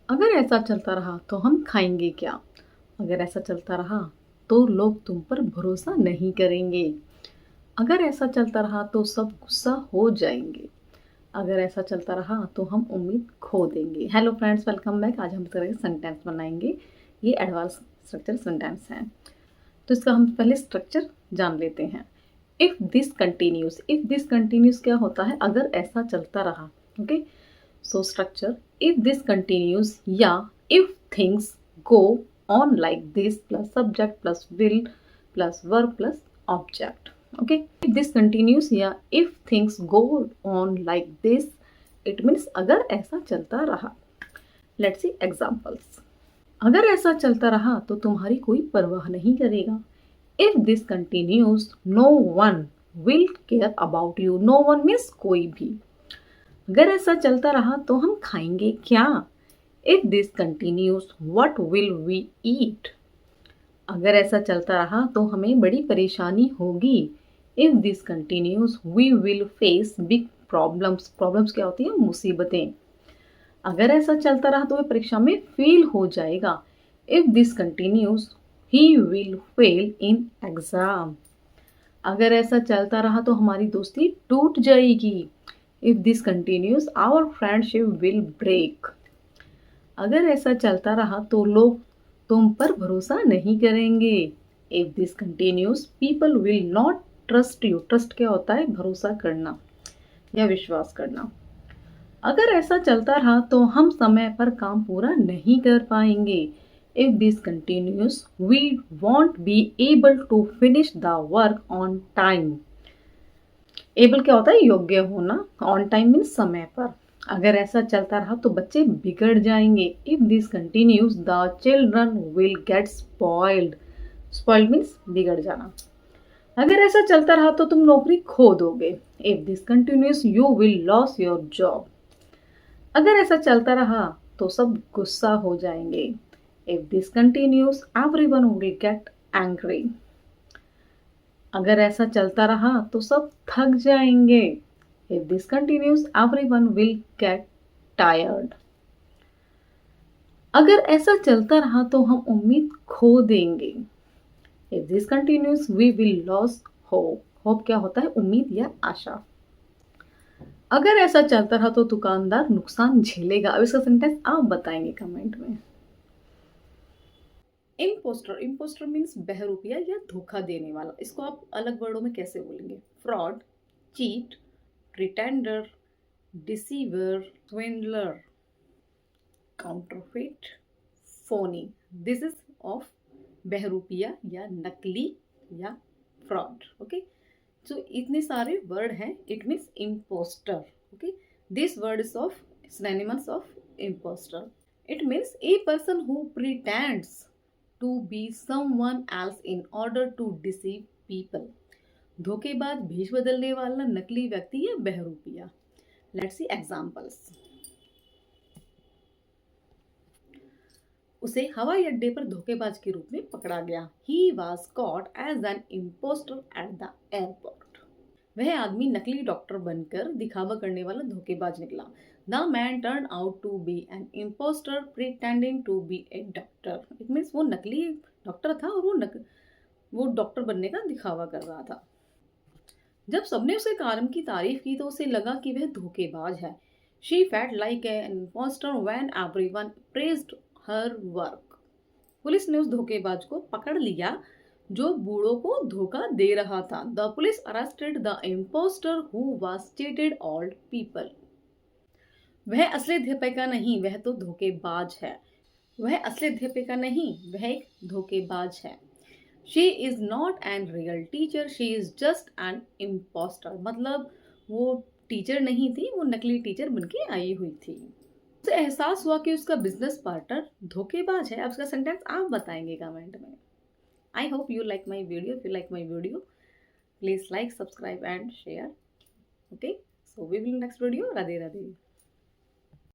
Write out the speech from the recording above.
अगर ऐसा चलता रहा तो हम खाएंगे क्या? अगर ऐसा चलता रहा तो लोग तुम पर भरोसा नहीं करेंगे। अगर ऐसा चलता रहा तो सब गुस्सा हो जाएंगे। अगर ऐसा चलता रहा तो हम उम्मीद खो देंगे। Hello friends, welcome back. आज हम इस तरह के सेंटेंस बनाएंगे। ये एडवांस स्ट्रक्चर सेंटेंस हैं। तो इसका हम पहले स्ट्रक्चर जान लेते हैं। इफ दिस कंटिन्यूस क्या होता है? अगर ऐसा चलता रहा। Okay, so structure if this continues या if things go on like this plus subject plus will plus verb plus object. Okay, if this continues या if things go on like this, it means अगर ऐसा चलता रहा। Let's see examples. अगर ऐसा चलता रहा तो तुम्हारी कोई परवाह नहीं करेगा। If this continues, no one will care about you. No one means कोई भी। अगर ऐसा चलता रहा तो हम खाएंगे क्या? If this continues, what will we eat? अगर ऐसा चलता रहा तो हमें बड़ी परेशानी होगी। If this continues, we will face big problems. Problems क्या होती है? मुसीबतें। अगर ऐसा चलता रहा तो वह परीक्षा में फेल हो जाएगा। If this continues, he will fail in exam. अगर ऐसा चलता रहा तो हमारी दोस्ती टूट जाएगी। If this continues, our friendship will break. अगर ऐसा चलता रहा तो लोग तुम पर भरोसा नहीं करेंगे। If this continues, people will not trust you. Trust क्या होता है? भरोसा करना या विश्वास करना। अगर ऐसा चलता रहा तो हम समय पर काम पूरा नहीं कर पाएंगे। If this continues, we won't be able to finish the work on time. Able क्या होता है? योग्य होना। On time means समय पर। अगर ऐसा चलता रहा तो बच्चे बिगड़ जाएंगे। If this continues, the children will get spoiled. Spoiled means बिगड़ जाना। अगर ऐसा चलता रहा तो तुम नौकरी खो दोगे। If this continues, you will lose your job. अगर ऐसा चलता रहा तो सब गुस्सा हो जाएंगे। If this continues, everyone will get angry. अगर ऐसा चलता रहा तो सब थक जाएंगे। If this continues, everyone will get tired. अगर ऐसा चलता रहा तो हम उम्मीद खो देंगे। If this continues, we will lose hope. Hope क्या होता है? उम्मीद या आशा। अगर ऐसा चलता रहा तो दुकानदार नुकसान झेलेगा। अब इसका सेंटेंस आप बताएंगे कमेंट में। इम्पोस्टर मीन्स बहरूपिया या धोखा देने वाला। इसको आप अलग वर्डों में कैसे बोलेंगे? Fraud, cheat, pretender, deceiver, swindler, counterfeit, phony. This is of बहरूपिया या नकली या फ्रॉड। ओके, सो इतने सारे वर्ड हैं। It means imposter. Okay, this word is of synonyms of imposter. It means a person who pretends to be someone else in order to deceive people. धोखेबाज, भेष बदलने वाला, नकली व्यक्ति या बहरूपिया। Let's see examples. उसे हवाई अड्डे पर धोखेबाज के रूप में पकड़ा गया। He was caught as an imposter at the airport. वह आदमी नकली डॉक्टर बनकर दिखावा करने वाला धोखेबाज निकला। The man turned out to be an imposter pretending to be a doctor. It means वो नकली डॉक्टर था और वो डॉक्टर बनने का दिखावा कर रहा था। जब सबने उसे काम की तारीफ की तो उसे लगा कि वह धोखेबाज है। She felt like an imposter when everyone praised her work. Police ने उस धोखेबाज को पकड़ लिया जो बूढ़ों को धोखा दे रहा था। The police arrested the imposter who was cheated old people. वह असली अध्यापिका नहीं, वह तो धोखेबाज है। वह असली अध्यापिका नहीं, वह एक धोखेबाज है। She is not an real teacher, she is just an imposter. मतलब वो टीचर नहीं थी, वो नकली टीचर बनके आई हुई थी। उसे एहसास हुआ कि उसका बिजनेस पार्टनर धोखेबाज है। अब उसका सेंटेंस आप बताएंगे कमेंट में। I hope you like my video. If you like my video, please like, subscribe and share. Okay, so we will next video. Radhe Radhe.